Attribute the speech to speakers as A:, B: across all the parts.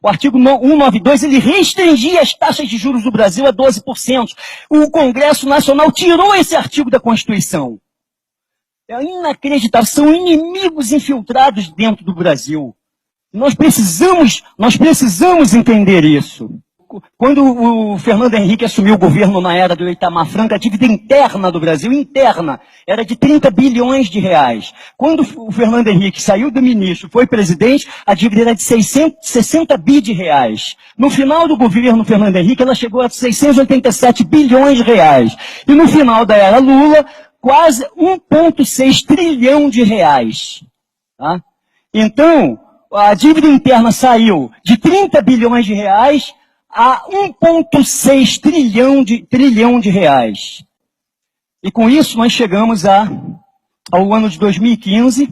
A: O artigo 192, ele restringia as taxas de juros do Brasil a 12%. O Congresso Nacional tirou esse artigo da Constituição. É inacreditável, são inimigos infiltrados dentro do Brasil. Nós precisamos entender isso. Quando o Fernando Henrique assumiu o governo na era do Itamar Franco, a dívida interna do Brasil, era de 30 bilhões de reais. Quando o Fernando Henrique saiu do ministro, foi presidente, a dívida era de 660 bi de reais. No final do governo Fernando Henrique, ela chegou a 687 bilhões de reais. E no final da era Lula, quase 1,6 trilhão de reais. Tá? Então, a dívida interna saiu de 30 bilhões de reais a 1,6 trilhão de reais. E com isso nós chegamos ao ano de 2015,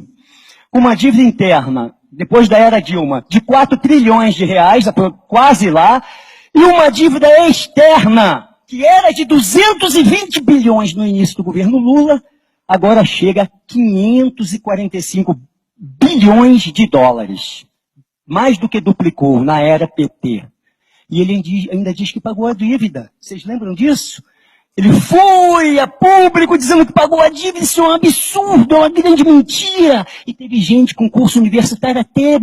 A: com uma dívida interna, depois da era Dilma, de 4 trilhões de reais, quase lá, e uma dívida externa, que era de 220 bilhões no início do governo Lula, agora chega a 545 bilhões de dólares. Mais do que duplicou na era PT. E ele ainda diz que pagou a dívida. Vocês lembram disso? Ele foi a público dizendo que pagou a dívida. Isso é um absurdo, é uma grande mentira. E teve gente com curso universitário, até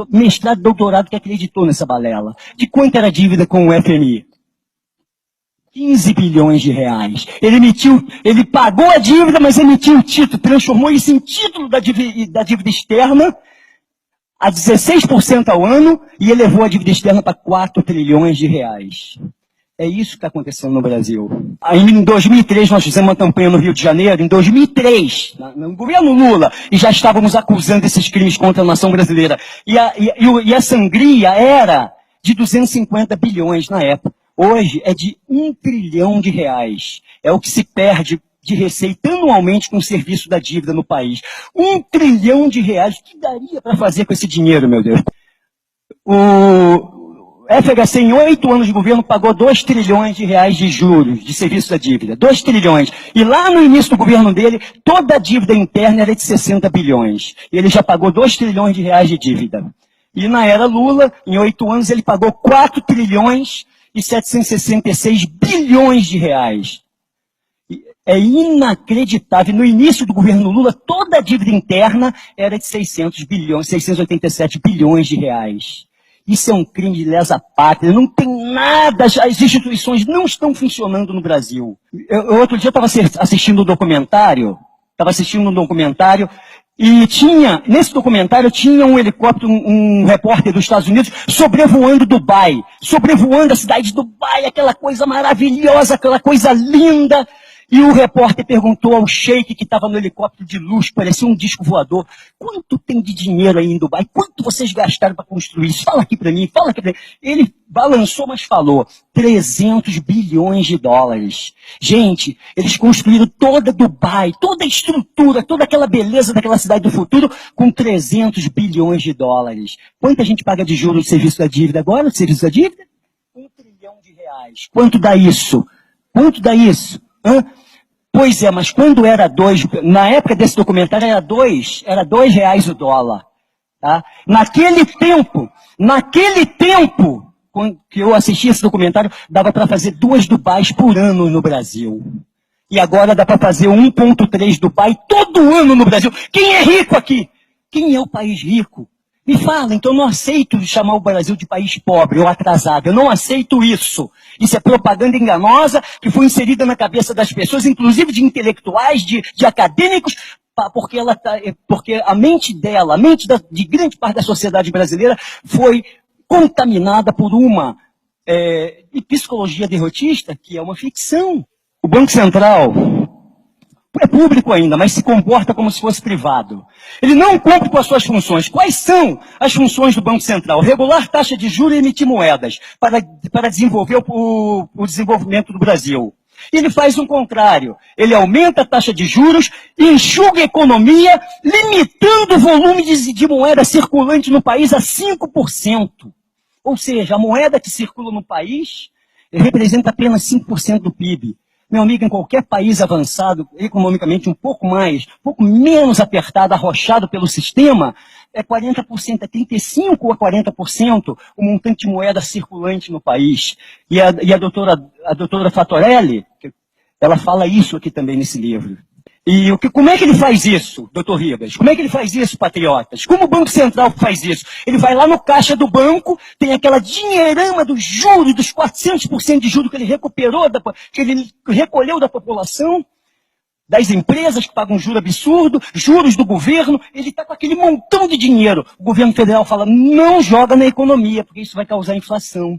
A: mestrado, doutorado, que acreditou nessa balela. De quanto era a dívida com o FMI? 15 bilhões de reais. Ele pagou a dívida, mas emitiu o título, transformou isso em título da dívida externa, a 16% ao ano, e elevou a dívida externa para 4 trilhões de reais. É isso que está acontecendo no Brasil. Em 2003, nós fizemos uma campanha no Rio de Janeiro, em 2003, no governo Lula, e já estávamos acusando esses crimes contra a nação brasileira. E a sangria era de 250 bilhões na época. Hoje é de 1 trilhão de reais. É o que se perde de receita anualmente com o serviço da dívida no país. 1 trilhão de reais. O que daria para fazer com esse dinheiro, meu Deus? O FHC, em 8 anos de governo, pagou 2 trilhões de reais de juros de serviço da dívida. 2 trilhões. E lá no início do governo dele, toda a dívida interna era de 60 bilhões. E ele já pagou 2 trilhões de reais de dívida. E na era Lula, em 8 anos, ele pagou 4 trilhões e 766 bilhões de reais. É inacreditável. No início do governo Lula, toda a dívida interna era de 687 bilhões de reais. Isso é um crime de lesa pátria. Não tem nada, as instituições não estão funcionando no Brasil. Outro dia eu estava assistindo um documentário, e nesse documentário tinha um helicóptero, um repórter dos Estados Unidos, sobrevoando Dubai, sobrevoando a cidade de Dubai, aquela coisa maravilhosa, aquela coisa linda. E o repórter perguntou ao sheik que estava no helicóptero de luxo, parecia um disco voador, quanto tem de dinheiro aí em Dubai? Quanto vocês gastaram para construir isso? Fala aqui para mim, fala aqui para mim. Ele balançou, mas falou, 300 bilhões de dólares. Gente, eles construíram toda Dubai, toda a estrutura, toda aquela beleza daquela cidade do futuro com 300 bilhões de dólares. Quanto a gente paga de juros no serviço da dívida agora, no serviço da dívida? 1 trilhão de reais. Quanto dá isso? Quanto dá isso? Hã? Pois é, mas quando era 2, na época desse documentário era 2 reais o dólar. Tá? Naquele tempo, quando que eu assisti esse documentário, dava para fazer 2 Dubais por ano no Brasil. E agora dá para fazer 1,3 Dubai todo ano no Brasil. Quem é rico aqui? Quem é o país rico? Me fala, então eu não aceito chamar o Brasil de país pobre ou atrasado. Eu não aceito isso. Isso é propaganda enganosa que foi inserida na cabeça das pessoas, inclusive de intelectuais, de acadêmicos, porque a mente dela, de grande parte da sociedade brasileira foi contaminada por uma psicologia derrotista, que é uma ficção. O Banco Central é público ainda, mas se comporta como se fosse privado. Ele não cumpre com as suas funções. Quais são as funções do Banco Central? Regular taxa de juros e emitir moedas para desenvolver o desenvolvimento do Brasil. Ele faz o contrário. Ele aumenta a taxa de juros, enxuga a economia, limitando o volume de moeda circulante no país a 5%. Ou seja, a moeda que circula no país representa apenas 5% do PIB. Meu amigo, em qualquer país avançado, economicamente um pouco menos apertado, arrochado pelo sistema, é 40%, é 35% ou 40% o montante de moeda circulante no país. E a doutora Fatorelli, ela fala isso aqui também nesse livro. E como é que ele faz isso, doutor Ribas? Como é que ele faz isso, patriotas? Como o Banco Central faz isso? Ele vai lá no caixa do banco, tem aquela dinheirama dos juros, dos 400% de juros que ele recuperou, que ele recolheu da população, das empresas que pagam juro absurdo, juros do governo, ele está com aquele montão de dinheiro. O governo federal fala, não joga na economia, porque isso vai causar inflação.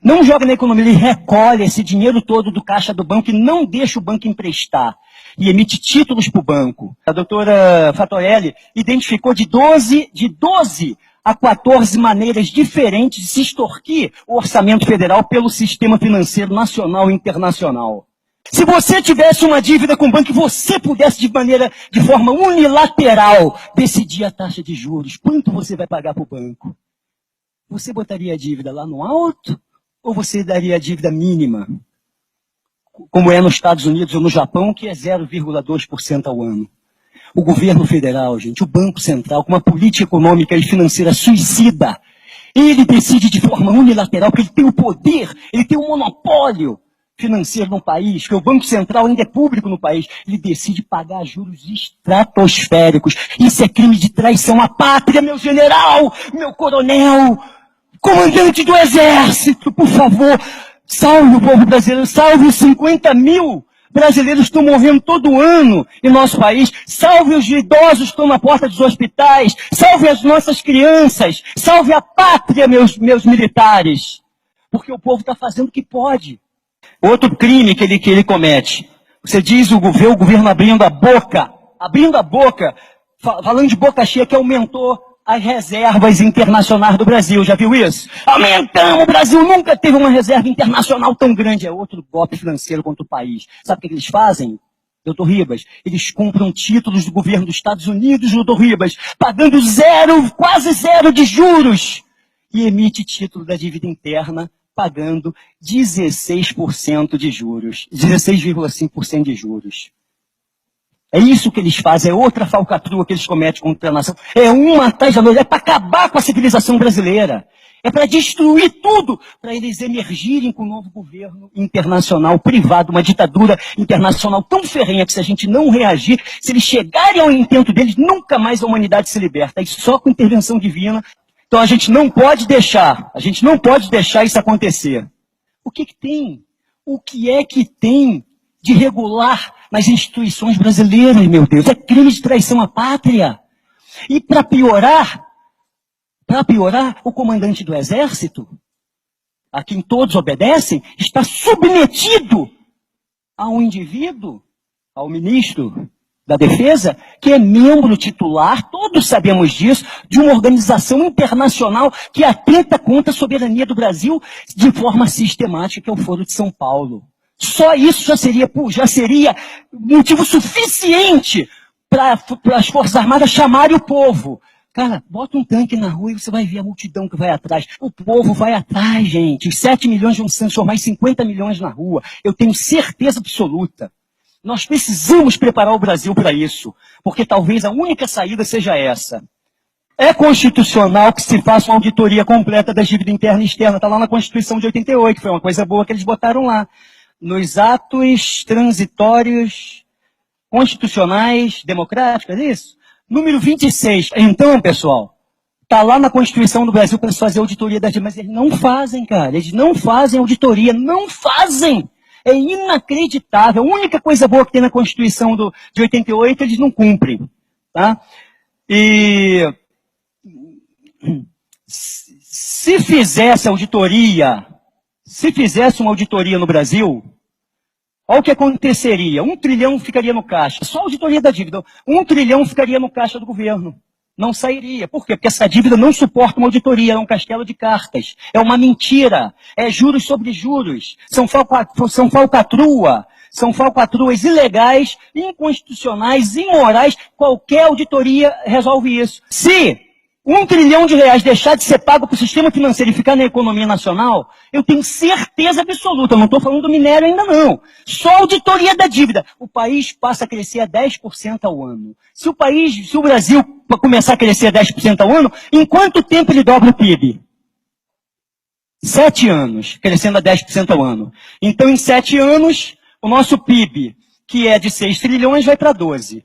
A: Não joga na economia, ele recolhe esse dinheiro todo do caixa do banco e não deixa o banco emprestar. E emite títulos para o banco. A doutora Fatorelli identificou de 12 a 14 maneiras diferentes de se extorquir o orçamento federal pelo sistema financeiro nacional e internacional. Se você tivesse uma dívida com o banco e você pudesse de forma unilateral decidir a taxa de juros, quanto você vai pagar para o banco? Você botaria a dívida lá no alto ou você daria a dívida mínima? Como é nos Estados Unidos ou no Japão, que é 0,2% ao ano. O governo federal, gente, o Banco Central, com uma política econômica e financeira suicida, ele decide de forma unilateral, porque ele tem o poder, ele tem o monopólio financeiro no país, que o Banco Central ainda é público no país, ele decide pagar juros estratosféricos. Isso é crime de traição à pátria, meu general, meu coronel, comandante do exército, por favor, salve o povo brasileiro, salve os 50 mil brasileiros que estão morrendo todo ano em nosso país, salve os idosos que estão na porta dos hospitais, salve as nossas crianças, salve a pátria, meus militares, porque o povo está fazendo o que pode. Outro crime que ele comete, você diz vê o governo abrindo a boca, falando de boca cheia, que aumentou as reservas internacionais do Brasil. Já viu isso? Aumentamos! O Brasil nunca teve uma reserva internacional tão grande. É outro golpe financeiro contra o país. Sabe o que eles fazem, doutor Ribas? Eles compram títulos do governo dos Estados Unidos, doutor Ribas, pagando quase zero de juros. E emite título da dívida interna, pagando 16% de juros. 16,5% de juros. É isso que eles fazem, é outra falcatrua que eles cometem contra a nação. É uma atrás da outra, é para acabar com a civilização brasileira. É para destruir tudo, para eles emergirem com um novo governo internacional privado, uma ditadura internacional tão ferrenha que se a gente não reagir, se eles chegarem ao intento deles, nunca mais a humanidade se liberta. É só com intervenção divina. Então a gente não pode deixar isso acontecer. O que tem? O que é que tem de regular nas instituições brasileiras, meu Deus? É crime de traição à pátria. E para piorar, o comandante do exército, a quem todos obedecem, está submetido a um indivíduo, ao ministro da Defesa, que é membro titular, todos sabemos disso, de uma organização internacional que atenta contra a soberania do Brasil de forma sistemática, que é o Foro de São Paulo. Só isso já seria motivo suficiente para as Forças Armadas chamarem o povo. Cara, bota um tanque na rua e você vai ver a multidão que vai atrás. O povo vai atrás, gente. Os 7 milhões vão se transformar em 50 milhões na rua. Eu tenho certeza absoluta. Nós precisamos preparar o Brasil para isso, porque talvez a única saída seja essa. É constitucional que se faça uma auditoria completa da dívida interna e externa. Está lá na Constituição de 88, foi uma coisa boa que eles botaram lá. Nos atos transitórios constitucionais democráticos, é isso? Número 26. Então, pessoal, está lá na Constituição do Brasil para se fazer auditoria das dívidas, mas eles não fazem, cara. Eles não fazem auditoria, não fazem. É inacreditável. A única coisa boa que tem na Constituição de 88, eles não cumprem. Tá? E se fizesse uma auditoria no Brasil, olha o que aconteceria. 1 trilhão ficaria no caixa. Só a auditoria da dívida. 1 trilhão ficaria no caixa do governo. Não sairia. Por quê? Porque essa dívida não suporta uma auditoria. É um castelo de cartas. É uma mentira. É juros sobre juros. São falcatruas ilegais, inconstitucionais, imorais. Qualquer auditoria resolve isso. Se R$ 1 trilhão deixar de ser pago para o sistema financeiro e ficar na economia nacional, eu tenho certeza absoluta, não estou falando do minério ainda não. Só a auditoria da dívida. O país passa a crescer a 10% ao ano. Se o Brasil começar a crescer a 10% ao ano, em quanto tempo ele dobra o PIB? 7 anos, crescendo a 10% ao ano. Então, em 7 anos, o nosso PIB, que é de 6 trilhões, vai para 12.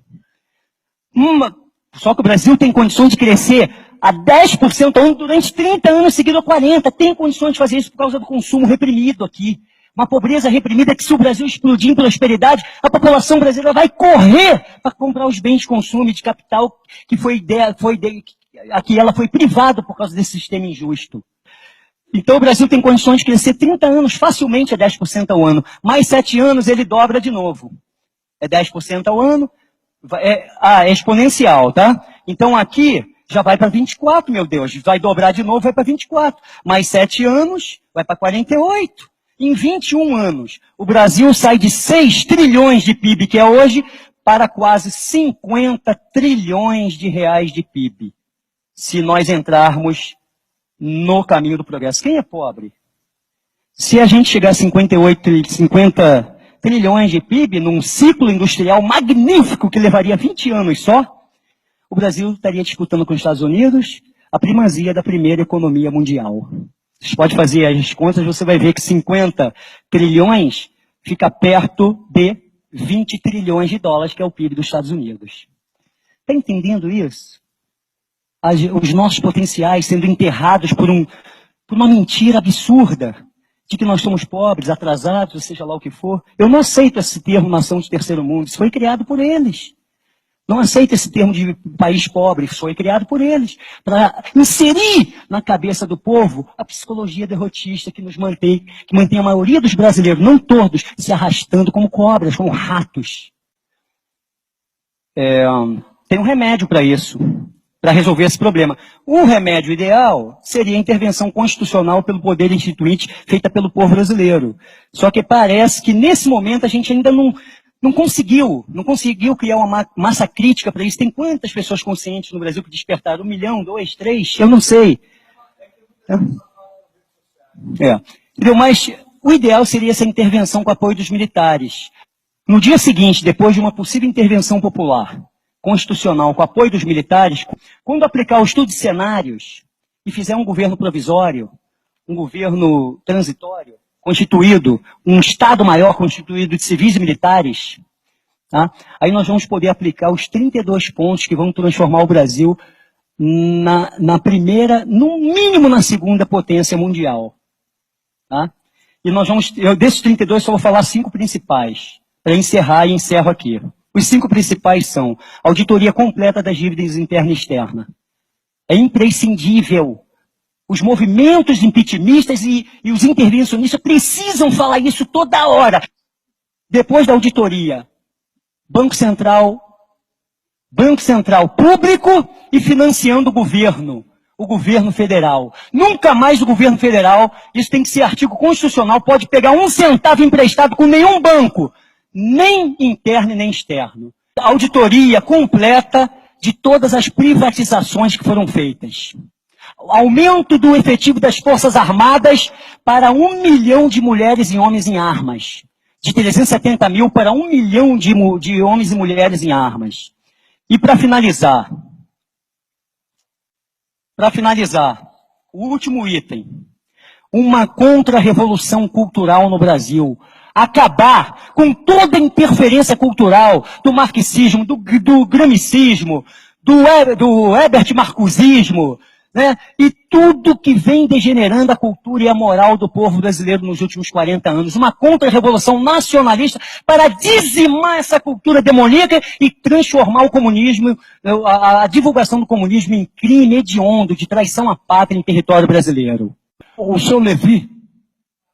A: Só que o Brasil tem condições de crescer a 10% ao ano durante 30 anos seguidos a 40. Tem condições de fazer isso por causa do consumo reprimido aqui. Uma pobreza reprimida que, se o Brasil explodir em prosperidade, a população brasileira vai correr para comprar os bens de consumo e de capital que a que ela foi privada por causa desse sistema injusto. Então o Brasil tem condições de crescer 30 anos facilmente a 10% ao ano. Mais 7 anos ele dobra de novo. É 10% ao ano. É exponencial, tá? Então aqui já vai para 24, meu Deus. Vai dobrar de novo, vai para 24. Mais 7 anos, vai para 48. Em 21 anos, o Brasil sai de 6 trilhões de PIB, que é hoje, para quase 50 trilhões de reais de PIB. Se nós entrarmos no caminho do progresso. Quem é pobre? Se a gente chegar a 50 trilhões de PIB, num ciclo industrial magnífico que levaria 20 anos só, o Brasil estaria disputando com os Estados Unidos a primazia da primeira economia mundial. Você pode fazer as contas, você vai ver que 50 trilhões fica perto de 20 trilhões de dólares, que é o PIB dos Estados Unidos. Está entendendo isso? Os nossos potenciais sendo enterrados por uma mentira absurda de que nós somos pobres, atrasados, seja lá o que for. Eu não aceito esse termo nação de terceiro mundo, isso foi criado por eles. Não aceito esse termo de país pobre, isso foi criado por eles, para inserir na cabeça do povo a psicologia derrotista que mantém a maioria dos brasileiros, não todos, se arrastando como cobras, como ratos. Tem um remédio para isso, para resolver esse problema. O remédio ideal seria a intervenção constitucional pelo poder instituinte feita pelo povo brasileiro. Só que parece que nesse momento a gente ainda não conseguiu criar uma massa crítica para isso. Tem quantas pessoas conscientes no Brasil que despertaram? 1 milhão, 2, 3? Eu não sei. Mas o ideal seria essa intervenção com apoio dos militares. No dia seguinte, depois de uma possível intervenção popular, constitucional, com apoio dos militares, quando aplicar o estudo de cenários e fizer um governo provisório, um governo transitório, constituído, um Estado maior constituído de civis e militares, tá? Aí nós vamos poder aplicar os 32 pontos que vão transformar o Brasil na primeira, no mínimo na segunda potência mundial. Tá? E desses 32 só vou falar 5 principais, para encerrar e encerro aqui. Os 5 principais são auditoria completa das dívidas interna e externa. É imprescindível. Os movimentos impeachmentistas e os intervencionistas precisam falar isso toda hora. Depois da auditoria, Banco Central público e financiando o governo federal. Nunca mais o governo federal, isso tem que ser artigo constitucional, pode pegar 1 centavo emprestado com nenhum banco, nem interno e nem externo. Auditoria completa de todas as privatizações que foram feitas. Aumento do efetivo das Forças Armadas para 1 milhão de mulheres e homens em armas. De 370 mil para 1 milhão de homens e mulheres em armas. E para finalizar, o último item. Uma contra-revolução cultural no Brasil. Acabar com toda a interferência cultural do marxismo, do gramicismo, do Herbert Marcusismo, né? E tudo que vem degenerando a cultura e a moral do povo brasileiro nos últimos 40 anos. Uma contra-revolução nacionalista para dizimar essa cultura demoníaca e transformar o comunismo, a divulgação do comunismo em crime hediondo de traição à pátria em território brasileiro.
B: O seu Levi,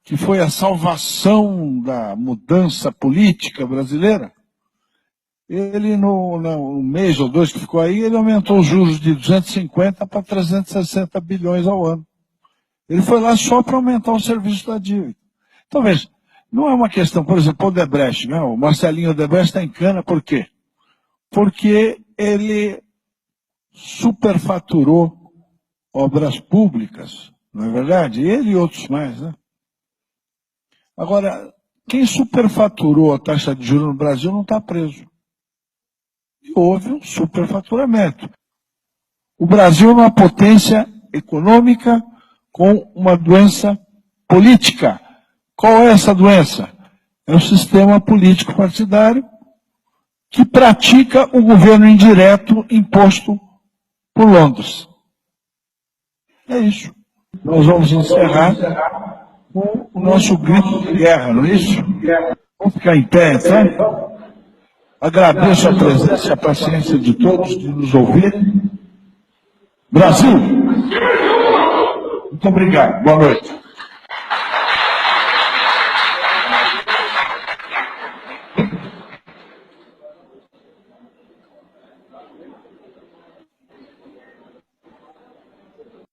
B: que foi a salvação da mudança política brasileira, ele, no mês ou 2 que ficou aí, ele aumentou os juros de 250 para 360 bilhões ao ano. Ele foi lá só para aumentar o serviço da dívida. Então, veja, não é uma questão, por exemplo, o Odebrecht, né? O Marcelinho Odebrecht está em cana, por quê? Porque ele superfaturou obras públicas, não é verdade? Ele e outros mais, né? Agora, quem superfaturou a taxa de juros no Brasil não está preso. E houve um superfaturamento. O Brasil é uma potência econômica com uma doença política. Qual é essa doença? É o sistema político partidário que pratica o governo indireto imposto por Londres. É isso. Nós vamos encerrar com o nosso grito de guerra, não é isso? Vamos ficar em pé, então? Agradeço a presença e a paciência de todos de nos ouvir. Brasil! Muito obrigado. Boa noite.